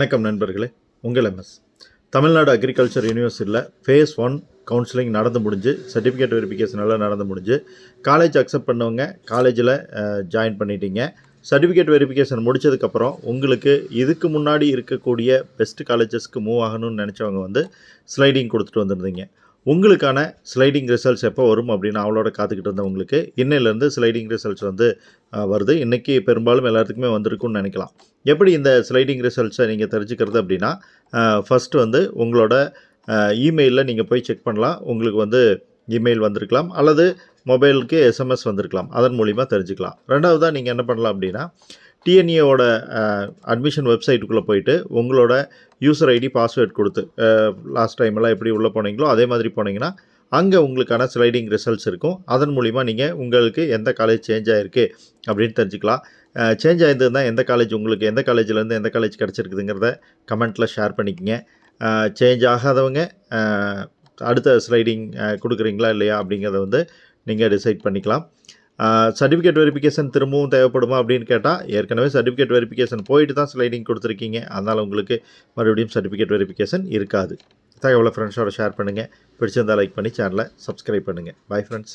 வணக்கம் நண்பர்களே, உங்கள் எம்எஸ் தமிழ்நாடு அக்ரிகல்ச்சர் யூனிவர்சிட்டியில் ஃபேஸ் 1 கவுன்சிலிங் நடந்து முடிஞ்சு, சர்டிஃபிகேட் வெரிஃபிகேஷன் எல்லாம் நடந்து முடிஞ்சு, காலேஜ் அக்செப்ட் பண்ணவங்க காலேஜில் ஜாயின் பண்ணிட்டீங்க. சர்டிஃபிகேட் வெரிஃபிகேஷன் முடித்ததுக்கப்புறம் உங்களுக்கு இதுக்கு முன்னாடி இருக்கக்கூடிய பெஸ்ட் காலேஜஸ்க்கு மூவ் ஆகணும்னு நினச்சவங்க வந்து ஸ்லைடிங் கொடுத்துட்டு வந்திருந்தீங்க. உங்களுக்கான ஸ்லைடிங் ரிசல்ட்ஸ் எப்போ வரும் அப்படின்னு அவளோட காத்துக்கிட்டு இருந்தவங்களுக்கு இன்னையிலேருந்து ஸ்லைடிங் ரிசல்ட்ஸ் வந்து வருது. இன்றைக்கி பெரும்பாலும் எல்லாத்துக்குமே வந்திருக்குன்னு நினைக்கலாம். எப்படி இந்த ஸ்லைடிங் ரிசல்ட்ஸை நீங்கள் தெரிஞ்சுக்கிறது அப்படின்னா, ஃபஸ்ட்டு வந்து உங்களோட இமெயிலில் நீங்கள் போய் செக் பண்ணலாம். உங்களுக்கு வந்து இமெயில் வந்திருக்கலாம் அல்லது மொபைலுக்கு எஸ்எம்எஸ் வந்திருக்கலாம். அதன் மூலிமா தெரிஞ்சுக்கலாம். ரெண்டாவதாக நீங்கள் என்ன பண்ணலாம் அப்படின்னா, டிஎன்ஏவோட அட்மிஷன் வெப்சைட்டுக்குள்ளே போயிட்டு உங்களோட யூசர் ஐடி பாஸ்வேர்ட் கொடுத்து லாஸ்ட் டைமெல்லாம் எப்படி உள்ளே போனீங்களோ அதே மாதிரி போனீங்கன்னா அங்கே உங்களுக்கான ஸ்லைடிங் ரிசல்ட்ஸ் இருக்கும். அதன் மூலிமா நீங்கள் உங்களுக்கு எந்த காலேஜ் சேஞ்ச் ஆகிருக்கு அப்படின்னு தெரிஞ்சுக்கலாம். சேஞ்ச் ஆகிருந்ததுன்னா எந்த காலேஜ் உங்களுக்கு எந்த காலேஜ்லேருந்து எந்த காலேஜ் கிடச்சிருக்குதுங்கிறத கமெண்ட்டில் ஷேர் பண்ணிக்கங்க. சேஞ்ச் ஆகாதவங்க அடுத்த ஸ்லைடிங் கொடுக்குறீங்களா இல்லையா அப்படிங்கிறத வந்து நீங்கள் டிசைட் பண்ணிக்கலாம். சர்டிஃபிகேட் வெரிஃபிகேஷன் திரும்பவும் தேவைப்படுமா அப்படின்னு கேட்டால், ஏற்கனவே சர்டிஃபிகேட் வெரிஃபிகேஷன் போயிட்டு தான் ஸ்லைடிங் கொடுத்துருக்கீங்க. அதனால் உங்களுக்கு மறுபடியும் சர்டிஃபிகேட் வெரிஃபிகேஷன் இருக்காது. தகவலை ஃப்ரெண்ட்ஸோட ஷேர் பண்ணுங்கள். பிடிச்சிருந்தால் லைக் பண்ணி சேனலை சப்ஸ்கிரைப் பண்ணுங்கள். Bye friends.